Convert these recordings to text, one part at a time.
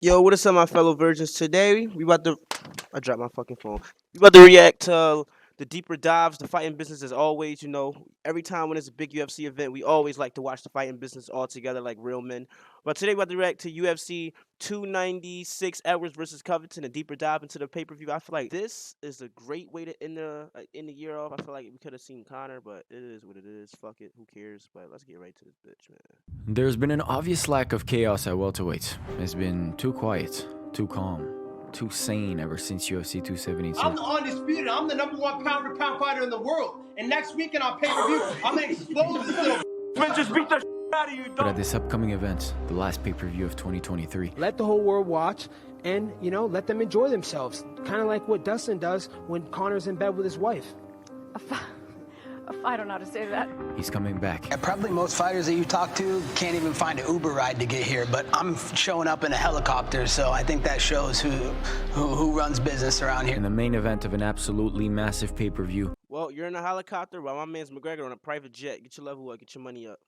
Yo, what is up, my fellow virgins? Today, I dropped my fucking phone. We about to react to the deeper dives, the fighting business as always. Every time when it's a big UFC event, we always like to watch the fighting business all together like real men. But today, we about to react to UFC 296 Edwards versus Covington, a deeper dive into the pay-per-view. I feel like this is a great way to end the year off. I feel like we could have seen Connor, but it is what it is. Fuck it, who cares? But let's get right to this bitch, man. There's been an obvious lack of chaos at welterweight. It's been too quiet, too calm, too sane ever since UFC 272. I'm the undisputed. I'm the #1 pound-for-pound fighter in the world. And next weekend on pay-per-view, I'm gonna explode this little man. Just beat the out of you, dog. But at this upcoming event, the last pay-per-view of 2023, let the whole world watch and, let them enjoy themselves. Kind of like what Dustin does when Connor's in bed with his wife. I don't know how to say that. he's coming back. And probably most fighters that you talk to can't even find an Uber ride to get here, but I'm showing up in a helicopter, so I think that shows who runs business around here. In the main event of an absolutely massive pay-per-view, Well, you're in a helicopter while my man's McGregor on a private jet. Get your level up, get your money up.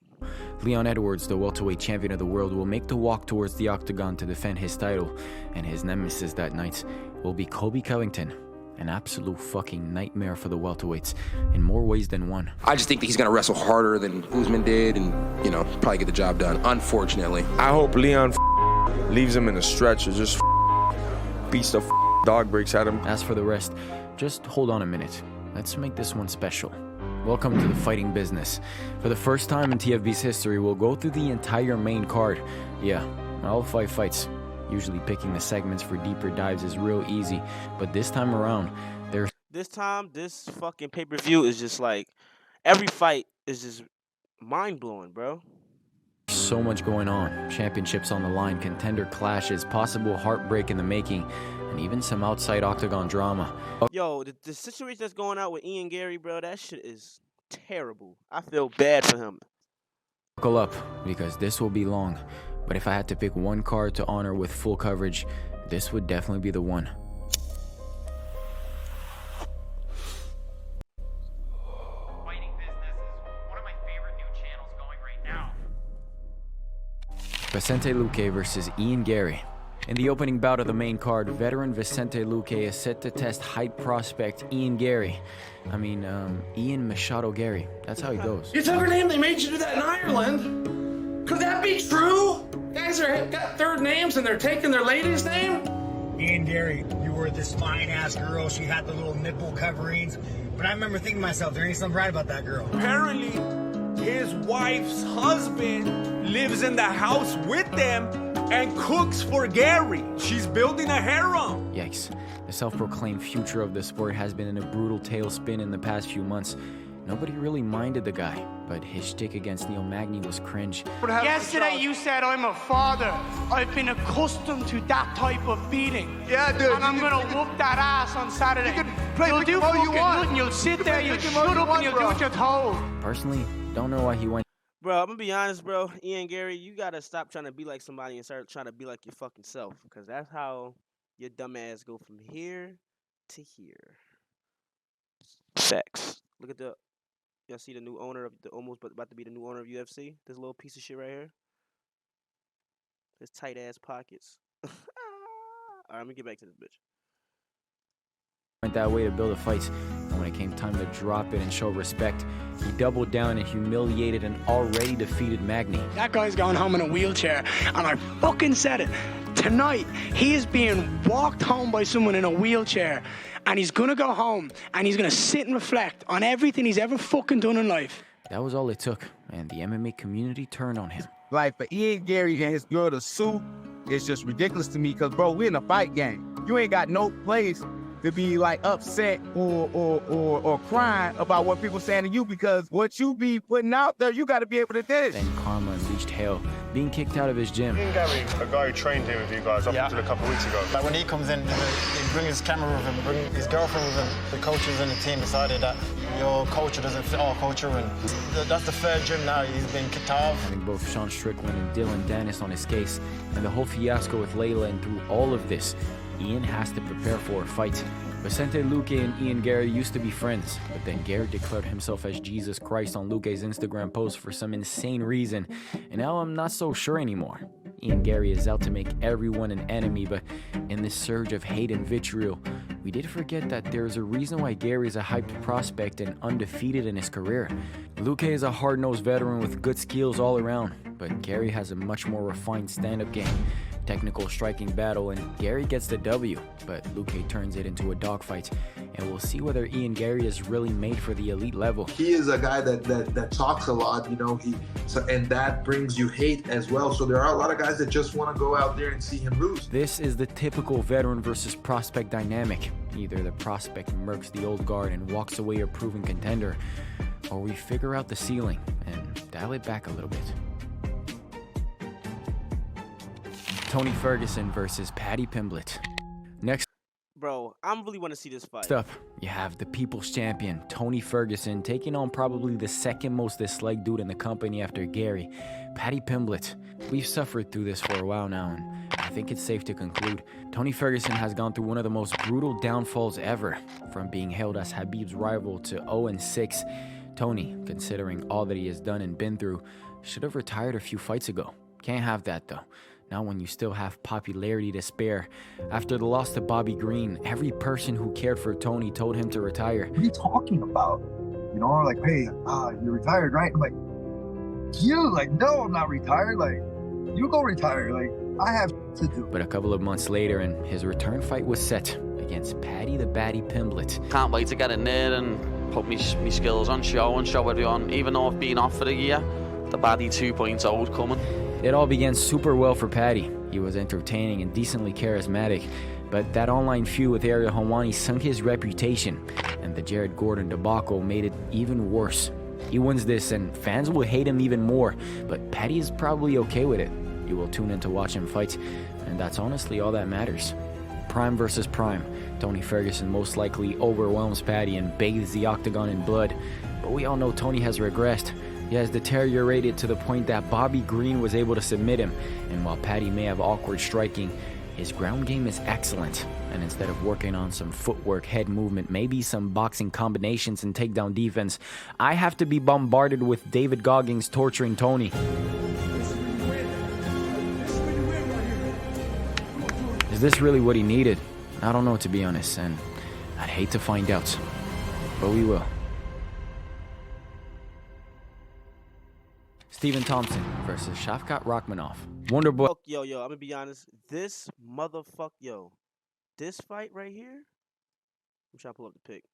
Leon Edwards, the welterweight champion of the world, will make the walk towards the octagon to defend his title, and his nemesis that night will be Colby Covington. An absolute fucking nightmare for the welterweights in more ways than one. I just think that he's going to wrestle harder than Usman did and, probably get the job done, unfortunately. I hope Leon leaves him in a stretcher, just beats the dog breaks at him. As for the rest, just hold on a minute. Let's make this one special. Welcome to the fighting business. For the first time in TFB's history, we'll go through the entire main card. Yeah, all 5 fights. Usually picking the segments for deeper dives is real easy, but this time around, This fucking pay-per-view is just like, every fight is just mind-blowing, bro. so much going on. Championships on the line, contender clashes, possible heartbreak in the making, and even some outside octagon drama. Yo, the situation that's going on with Ian Gary, bro, that shit is terrible. I feel bad for him. Buckle up, because this will be long. But if I had to pick one card to honor with full coverage, this would definitely be the one. Fighting business is one of my favorite new channels going right now. Vicente Luque versus Ian Gary. In the opening bout of the main card, veteran Vicente Luque is set to test hype prospect Ian Gary. Ian Machado Gary. That's how he goes. You took her name, they made you do that in Ireland. Could that be true? Guys got third names and they're taking their lady's name? Ian Gary, you were this fine-ass girl. She had the little nipple coverings. But I remember thinking to myself, there ain't something right about that girl. Apparently, his wife's husband lives in the house with them and cooks for Gary. She's building a harem. Yikes. The self-proclaimed future of the sport has been in a brutal tailspin in the past few months. Nobody really minded the guy, but his shtick against Neil Magny was cringe. Yesterday you said I'm a father. I've been accustomed to that type of beating. Yeah, dude. And I'm gonna whoop that ass on Saturday. You can play you'll with do him all you fucking want. nothing. You'll sit there, you'll with him shut all you up, want, and you'll bro. do what you're told. Personally, don't know why he went Bro, I'm gonna be honest, bro. Ian Gary, you gotta stop trying to be like somebody and start trying to be like your fucking self. Because that's how your dumb ass go from here to here. Facts. Look at y'all see the new owner of about to be the new owner of UFC? This little piece of shit right here. His tight ass pockets. Alright, let me get back to this bitch. that way to build a fight, and when it came time to drop it and show respect, he doubled down and humiliated an already defeated Magny. That guy's going home in a wheelchair, and I fucking said it. Tonight, he is being walked home by someone in a wheelchair, and he's gonna go home, and he's gonna sit and reflect on everything he's ever fucking done in life. That was all it took, and the MMA community turned on him. Like, for Ian Gary and his girl to sue, it's just ridiculous to me, because, bro, we're in a fight game. You ain't got no place to be, like, upset or crying about what people saying to you, because what you be putting out there, you got to be able to dish. Then karma unleashed hell, being kicked out of his gym. Ian Gary, a guy who trained here with you guys up until a couple of weeks ago. Like when he comes in, he bring his camera with him, bring his girlfriend with him. The coaches and the team decided that your culture doesn't fit our culture, and that's the third gym now he's been kicked off. I think both Sean Strickland and Dylan Dennis on his case, and the whole fiasco with Layla, and through all of this, Ian has to prepare for a fight. Vicente Luque and Ian Gary used to be friends, but then Gary declared himself as Jesus Christ on Luque's Instagram post for some insane reason, and now I'm not so sure anymore. Ian Gary is out to make everyone an enemy, but in this surge of hate and vitriol, we did forget that there's a reason why Gary is a hyped prospect and undefeated in his career. Luque is a hard-nosed veteran with good skills all around, but Gary has a much more refined stand-up game. Technical striking battle, and Gary gets the W, but Luque turns it into a dogfight, and we'll see whether Ian Gary is really made for the elite level. He is a guy that talks a lot, and that brings you hate as well. So there are a lot of guys that just want to go out there and see him lose. This is the typical veteran versus prospect dynamic. Either the prospect murks the old guard and walks away a proven contender, or we figure out the ceiling and dial it back a little bit. Tony Ferguson versus Paddy Pimblett. Next, Bro, I really want to see this fight. up, you have the People's Champion, Tony Ferguson, taking on probably the second most disliked dude in the company after Gary, Paddy Pimblett. We've suffered through this for a while now, and I think it's safe to conclude Tony Ferguson has gone through one of the most brutal downfalls ever, from being hailed as Khabib's rival to 0-6. Tony, considering all that he has done and been through, should have retired a few fights ago. Can't have that though. Not when you still have popularity to spare. After the loss to Bobby Green, every person who cared for Tony told him to retire. What are you talking about? Like, hey, you're retired, right? I'm like, you, like, no, I'm not retired. Like, you go retire. Like, I have to do. But a couple of months later, and his return fight was set against Paddy the Baddy Pimblett. Can't wait to get in there and put me skills on show and show everyone. Even though I've been off for a year, the Baddy 2.0 is coming. It all began super well for Paddy. He was entertaining and decently charismatic, but that online feud with Ariel Helwani sunk his reputation, and the Jared Gordon debacle made it even worse. He wins this, and fans will hate him even more, but Paddy is probably okay with it. You will tune in to watch him fight, and that's honestly all that matters. Prime versus Prime. Tony Ferguson most likely overwhelms Paddy and bathes the octagon in blood, but we all know Tony has regressed. He has deteriorated to the point that Bobby Green was able to submit him, and while Paddy may have awkward striking, his ground game is excellent, and instead of working on some footwork, head movement, maybe some boxing combinations and takedown defense, I have to be bombarded with David Goggins torturing Tony. Is this really what he needed? I don't know, to be honest, and I'd hate to find out, but we will. Stephen Thompson versus Shavkat Rakhmonov. Wonderboy. Fuck, yo, I'm gonna be honest. This fight right here. I'm trying to pull up the pic.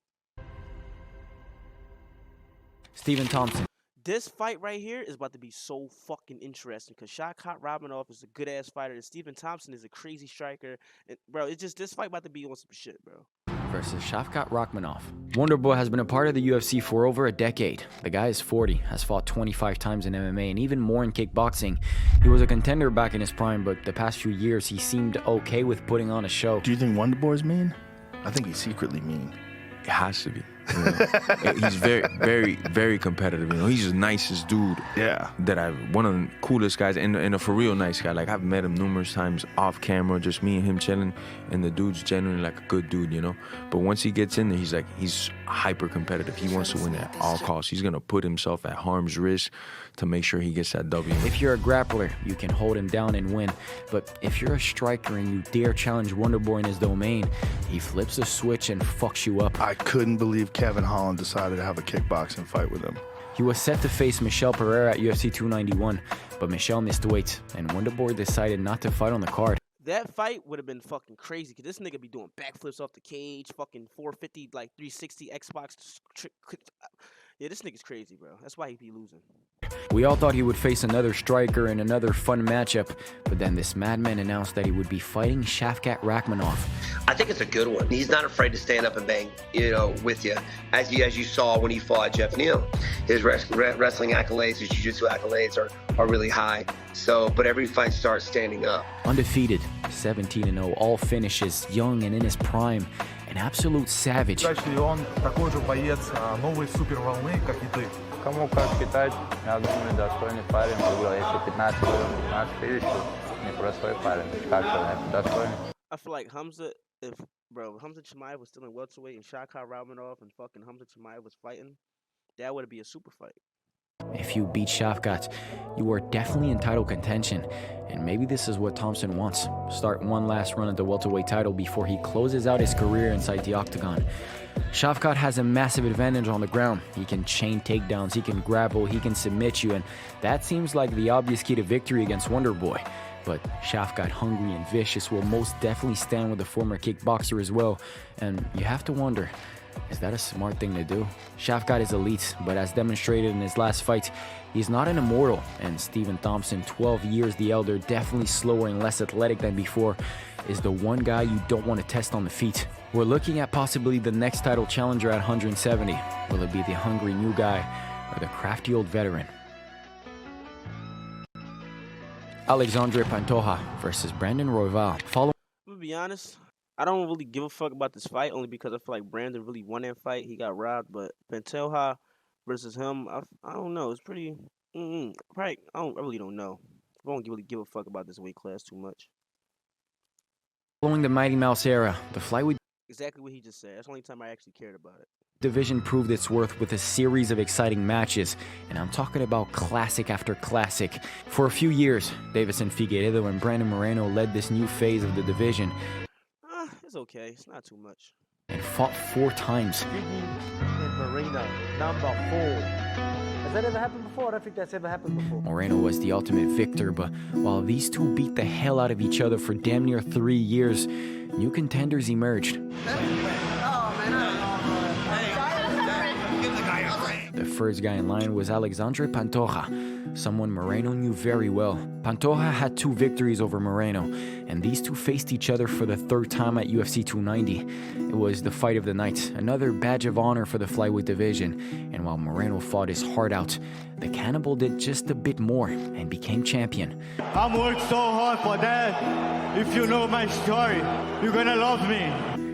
Stephen Thompson. This fight right here is about to be so fucking interesting because Shavkat Rakhmonov is a good ass fighter and Stephen Thompson is a crazy striker. And, bro, it's just this fight about to be on some shit, bro. Versus Shavkat Rakhmonov. Wonderboy has been a part of the UFC for over a decade. The guy is 40, has fought 25 times in MMA and even more in kickboxing. He was a contender back in his prime, but the past few years he seemed okay with putting on a show. Do you think Wonderboy's mean? I think he's secretly mean. It has to be. He's very, very, very competitive. He's the nicest dude. Yeah. One of the coolest guys, and a for real nice guy. Like, I've met him numerous times off camera, just me and him chilling, and the dude's genuinely like a good dude, But once he gets in there, he's hyper competitive. He wants to win at all costs. He's gonna put himself at harm's risk to make sure he gets that W. If you're a grappler, you can hold him down and win. But if you're a striker and you dare challenge Wonderboy in his domain, he flips a switch and fucks you up. I couldn't believe Kevin Holland decided to have a kickboxing fight with him. He was set to face Michel Pereira at UFC 291, but Michel missed weight, and Wonderboy decided not to fight on the card. That fight would have been fucking crazy because this nigga be doing backflips off the cage, fucking 450, like 360 Xbox. Yeah, this nigga's crazy, bro. That's why he be losing. We all thought he would face another striker in another fun matchup, but then this madman announced that he would be fighting Shavkat Rakhmonov. I think it's a good one. He's not afraid to stand up and bang, with you, as you saw when he fought Jeff Neal. His wrestling accolades, his jiu-jitsu accolades are really high. So, but every fight starts standing up. Undefeated, 17-0, all finishes, young and in his prime, an absolute savage. Он такой же боец новой суперволны, как и ты. Кому как считать, я думаю, достойный парень. Выиграл еще 15 тысяч. Непростой парень. Как сказать, достойный. I feel like Hamza Chimaev was still in welterweight and Shavkat Rakhmonov and fucking Hamza Chimaev was fighting, that would be a super fight. If you beat Shavkat, you are definitely in title contention. And maybe this is what Thompson wants. Start one last run at the welterweight title before he closes out his career inside the octagon. Shavkat has a massive advantage on the ground. He can chain takedowns, he can grapple, he can submit you, and that seems like the obvious key to victory against Wonderboy. But Shavkat, hungry and vicious, will most definitely stand with the former kickboxer as well. And you have to wonder, is that a smart thing to do? Shavkat is elite, but as demonstrated in his last fight, he's not an immortal. And Stephen Thompson, 12 years the elder, definitely slower and less athletic than before, is the one guy you don't want to test on the feet. We're looking at possibly the next title challenger at 170. Will it be the hungry new guy or the crafty old veteran? Alexandre Pantoja versus Brandon Royval. I'm gonna be honest, I don't really give a fuck about this fight only because I feel like Brandon really won that fight. He got robbed, but Pantoja versus him, I don't know. It's pretty. I really don't know. I don't really give a fuck about this weight class too much. Following the Mighty Mouse era, the flyweight Exactly what he just said. That's the only time I actually cared about it. division proved its worth with a series of exciting matches, and I'm talking about classic after classic. For a few years, Davison Figueiredo and Brandon Moreno led this new phase of the division It's okay. It's not too much. and fought 4 times. And Moreno, number 4. Has that ever happened before? I don't think that's ever happened before. Moreno was the ultimate victor, but while these two beat the hell out of each other for damn near 3 years, new contenders emerged. The first guy in line was Alexandre Pantoja, someone Moreno knew very well. Pantoja had 2 victories over Moreno, and these two faced each other for the 3rd time at UFC 290. It was the fight of the night, another badge of honor for the flyweight division, and while Moreno fought his heart out, the cannibal did just a bit more and became champion. I'm worked so hard for that. If you know my story, you're gonna love me.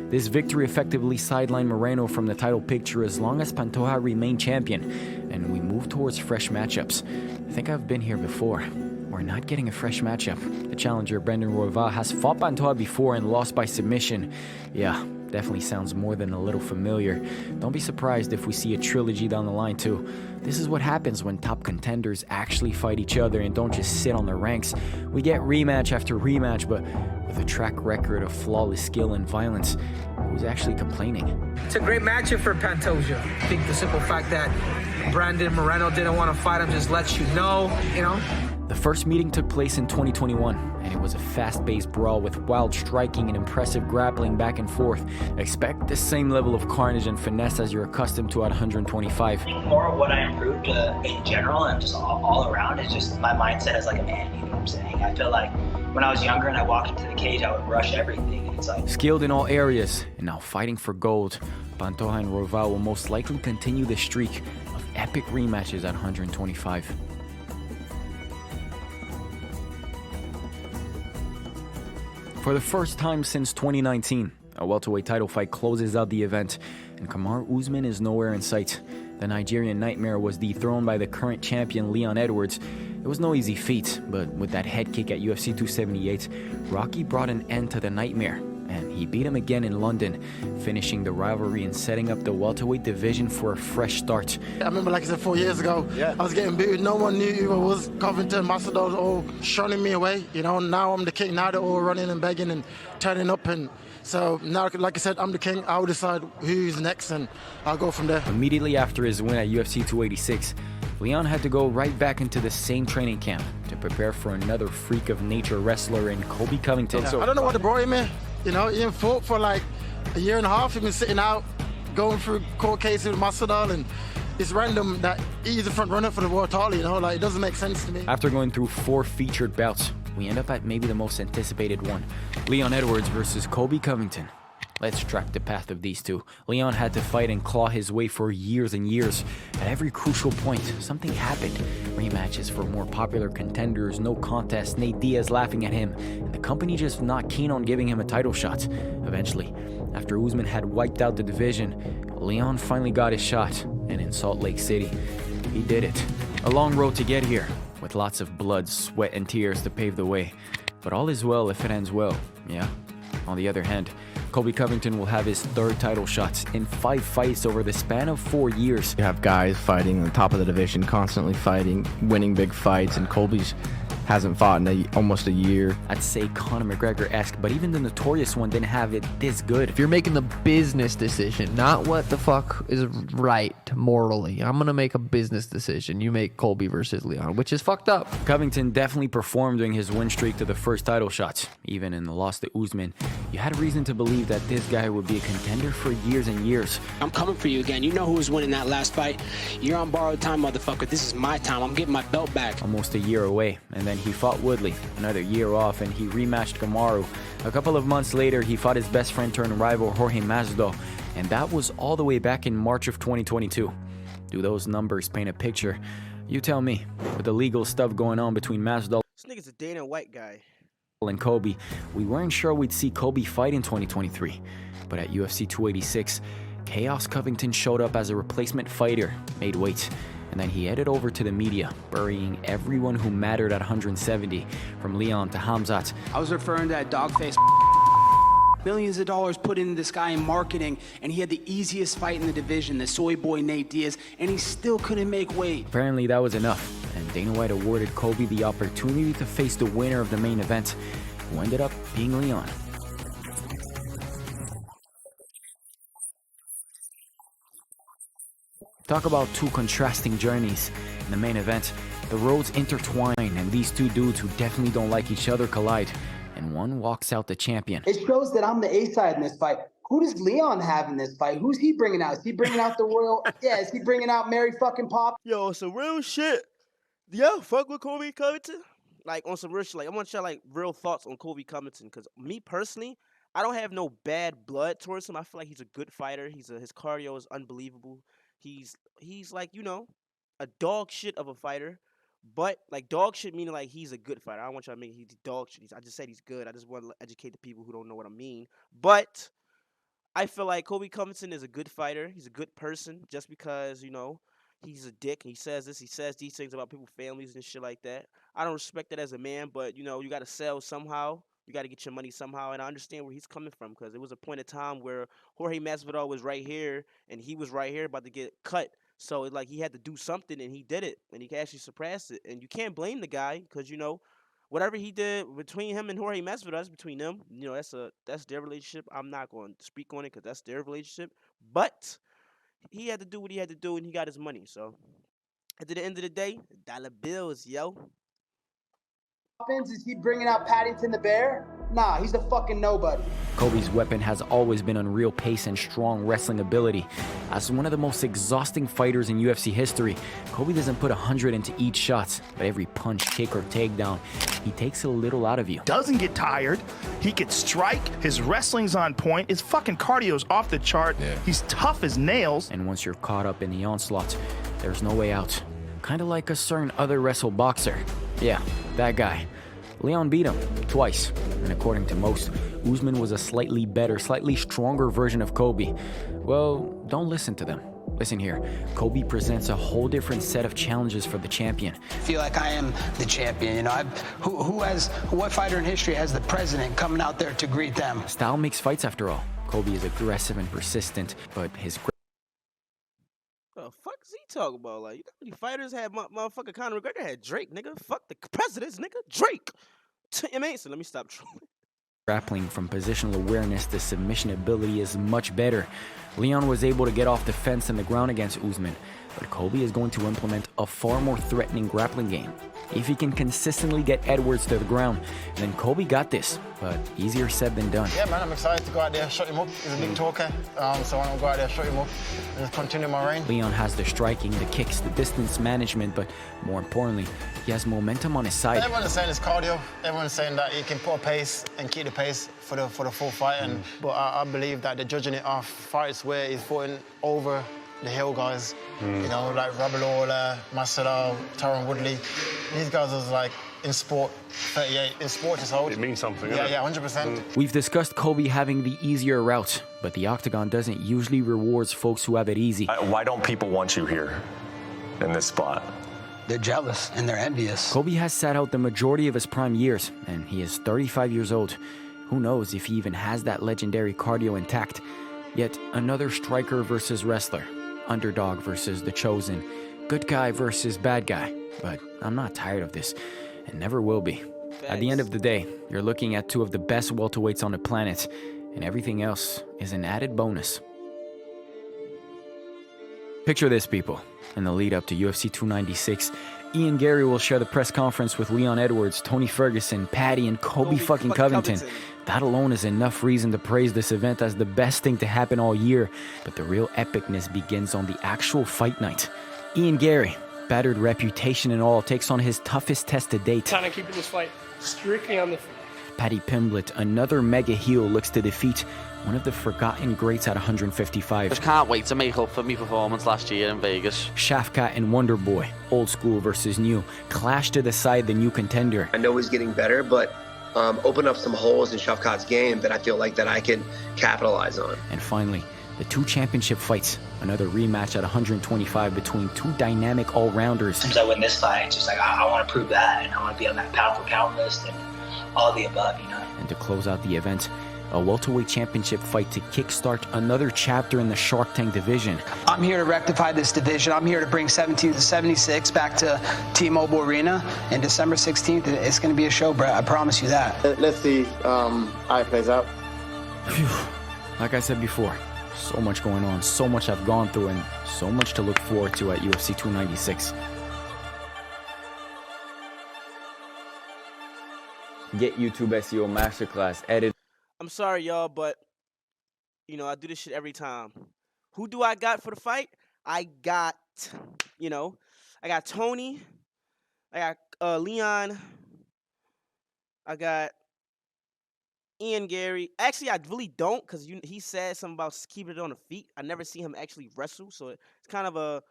This victory effectively sidelined Moreno from the title picture as long as Pantoja remained champion, and we moved towards fresh matchups. I think I've been here before. We're not getting a fresh matchup. The challenger, Brandon Royval, has fought Pantoja before and lost by submission. Yeah, definitely sounds more than a little familiar. Don't be surprised if we see a trilogy down the line too. This is what happens when top contenders actually fight each other and don't just sit on the ranks. We get rematch after rematch, but with a track record of flawless skill and violence, who's actually complaining? It's a great matchup for Pantoja. I think the simple fact that Brandon Moreno didn't want to fight him just lets you know. The first meeting took place in 2021, and it was a fast-paced brawl with wild striking and impressive grappling back and forth. Expect the same level of carnage and finesse as you're accustomed to at 125. More of what I improved in general and just all around is just my mindset as like a man, you know what I'm saying? I feel like when I was younger and I walked into the cage, I would rush everything. And it's like skilled in all areas, and now fighting for gold. Pantoja and Royval will most likely continue the streak of epic rematches at 125. For the first time since 2019, a welterweight title fight closes out the event, and Kamaru Usman is nowhere in sight. The Nigerian Nightmare was dethroned by the current champion Leon Edwards. It was no easy feat, but with that head kick at UFC 278, Rocky brought an end to the Nightmare, and he beat him again in London, finishing the rivalry and setting up the welterweight division for a fresh start. I remember, like I said, 4 years ago, I was getting booed. No one knew who I was. Covington, Masvidal, all shunning me away. Now I'm the king. Now they're all running and begging and turning up. And so now, like I said, I'm the king. I'll decide who's next, and I'll go from there. Immediately after his win at UFC 286, Leon had to go right back into the same training camp to prepare for another freak of nature wrestler in Colby Covington. I don't know what they brought him in. He ain't fought for like a year and a half. He's been sitting out, going through court cases with Masvidal, and it's random that he's the front runner for the world title. It doesn't make sense to me. After going through 4 featured bouts, we end up at maybe the most anticipated one. Leon Edwards versus Colby Covington. Let's track the path of these two. Leon had to fight and claw his way for years and years. At every crucial point, something happened. Rematches for more popular contenders, no contest, Nate Diaz laughing at him, and the company just not keen on giving him a title shot. Eventually, after Usman had wiped out the division, Leon finally got his shot, and in Salt Lake City, he did it. A long road to get here, with lots of blood, sweat, and tears to pave the way. But all is well if it ends well, yeah? On the other hand, Colby Covington will have his third title shot in 5 fights over the span of 4 years. You have guys fighting on top of the division, constantly fighting, winning big fights, and Colby's hasn't fought in almost a year. I'd say Conor McGregor-esque, but even the Notorious one didn't have it this good. If you're making the business decision, not what the fuck is right morally, I'm gonna make a business decision. You make Colby versus Leon, which is fucked up. Covington definitely performed during his win streak to the first title shots. Even in the loss to Usman, you had reason to believe that this guy would be a contender for years and years. I'm coming for you again. You know who was winning that last fight. You're on borrowed time, motherfucker. This is my time. I'm getting my belt back. Almost a year away, and then he fought Woodley. Another year off, and he rematched Kamaru. A couple of months later, he fought his best friend turned rival Jorge Masvidal, and that was all the way back in March of 2022. Do those numbers paint a picture? You tell me. With the legal stuff going on between Masvidal This nigga's a Dana White guy. and Colby, we weren't sure we'd see Colby fight in 2023. But at UFC 286, Chaos Covington showed up as a replacement fighter, made weight, and then he headed over to the media, burying everyone who mattered at 170, from Leon to Hamzat. I was referring to that dogface. Millions of dollars put into this guy in marketing, and he had the easiest fight in the division, the soy boy Nate Diaz, and he still couldn't make weight. Apparently that was enough, and Dana White awarded Colby the opportunity to face the winner of the main event, who ended up being Leon. Talk about two contrasting journeys. In the main event, the roads intertwine, and these two dudes who definitely don't like each other collide, and one walks out the champion. It shows that I'm the A side in this fight. Who does Leon have in this fight? Who's he bringing out? Is he bringing out the royal? Yeah, is he bringing out Mary fucking Pop? Yo, some real shit. Yo, fuck with Colby Covington. Like, on some real shit. Like, I want to share, like, real thoughts on Colby Covington. Because me, personally, I don't have no bad blood towards him. I feel like he's a good fighter. His cardio is unbelievable. He's like, you know, a dog shit of a fighter. But, like, dog shit meaning, like, he's a good fighter. I don't want y'all to make he's dog shit. I just said he's good. I just want to educate the people who don't know what I mean. But I feel like Colby Covington is a good fighter. He's a good person just because, you know, he's a dick. He says this. He says these things about people's families and shit like that. I don't respect that as a man, but, you know, you got to sell somehow. You got to get your money somehow, and I understand where he's coming from because there was a point in time where Jorge Masvidal was right here, and he was right here about to get cut. So, like, he had to do something, and he did it, and he actually surpassed it. And you can't blame the guy because, you know, whatever he did between him and Jorge Masvidal, that's between them. You know, that's their relationship. I'm not going to speak on it because that's their relationship. But he had to do what he had to do, and he got his money. So, at the end of the day, dollar bills, yo. Is he bringing out Paddington the Bear? Nah, he's a fucking nobody. Colby's weapon has always been unreal pace and strong wrestling ability. As one of the most exhausting fighters in UFC history, Colby doesn't put 100 into each shot, but every punch, kick, or takedown, he takes a little out of you. Doesn't get tired. He can strike. His wrestling's on point. His fucking cardio's off the chart. Yeah. He's tough as nails. And once you're caught up in the onslaught, there's no way out. Kind of like a certain other wrestle boxer. Yeah, that guy. Leon beat him twice, and according to most, Usman was a slightly better, slightly stronger version of Colby. Well, don't listen to them. Listen here, Colby presents a whole different set of challenges for the champion. I feel like I am the champion, you know. What fighter in history has the president coming out there to greet them? Style makes fights after all. Colby is aggressive and persistent, but his The fuck is he talking about? Like, you know how many fighters had motherfucking Conor McGregor had Drake, nigga? Fuck the presidents, nigga. Drake. You mean? So let me stop trolling. grappling from positional awareness to submission ability is much better. Leon was able to get off the fence and the ground against Usman, but Colby is going to implement a far more threatening grappling game. If he can consistently get Edwards to the ground, then Colby got this, but easier said than done. Yeah, man, I'm excited to go out there, shut him up. He's a big talker, so I want to go out there, shut him up, and just continue my reign. Leon has the striking, the kicks, the distance management, but more importantly, he has momentum on his side. Everyone is saying it's cardio. Everyone's saying that he can put a pace and keep the pace for the full fight. But I believe that they're judging it off fights where he's putting over the hill guys, you know, like Rabilola, Masvidal, Tyron Woodley. These guys was like in sport 38. In sport is old. It means something. Yeah, doesn't it? 100%. We've discussed Colby having the easier route, but the octagon doesn't usually rewards folks who have it easy. Why don't people want you here in this spot? They're jealous and they're envious. Colby has sat out the majority of his prime years, and he is 35 years old. Who knows if he even has that legendary cardio intact? Yet another striker versus wrestler. Underdog versus the chosen. Good guy versus bad guy. But I'm not tired of this, and never will be. At the end of the day, you're looking at two of the best welterweights on the planet, and everything else is an added bonus. Picture this, people. In the lead up to UFC 296, Ian Gary will share the press conference with Leon Edwards, Tony Ferguson, Paddy, and Kobe fucking Covington. That alone is enough reason to praise this event as the best thing to happen all year. But the real epicness begins on the actual fight night. Ian Gary, battered reputation and all, takes on his toughest test to date. Kind of keeping this fight strictly on the feet. Paddy Pimblett, another mega heel, looks to defeat one of the forgotten greats at 155. Just can't wait to make up for my performance last year in Vegas. Shafkat and Wonder Boy, old school versus new, clash to decide the new contender. I know he's getting better, but open up some holes in Shafkat's game that I feel like that I can capitalize on. And finally, the two championship fights. Another rematch at 125 between two dynamic all-rounders. Since I win this fight, just like I want to prove that, and I want to be on that pound for pound list and all the above, you know. And to close out the event, a welterweight championship fight to kickstart another chapter in the Shark Tank division. I'm here to rectify this division. I'm here to bring 17 to 76 back to T-Mobile Arena. And December 16th, it's going to be a show, Brett. I promise you that. Let's see how it plays out. Like I said before, so much going on, so much I've gone through, and so much to look forward to at UFC 296. Get YouTube SEO Masterclass, edit. I'm sorry, y'all, but, you know, I do this shit every time. Who do I got for the fight? I got Tony. I got Leon. I got Ian Gary. Actually, I really don't, because he said something about keeping it on the feet. I never see him actually wrestle, so it's kind of a,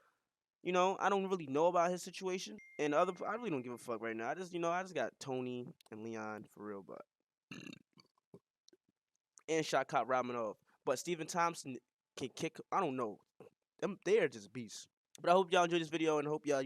I don't really know about his situation. And I really don't give a fuck right now. I just got Tony and Leon for real, but and Shotcut Ramanov. But Stephen Thompson can kick. I don't know. They are just beasts. But I hope y'all enjoyed this video and hope y'all,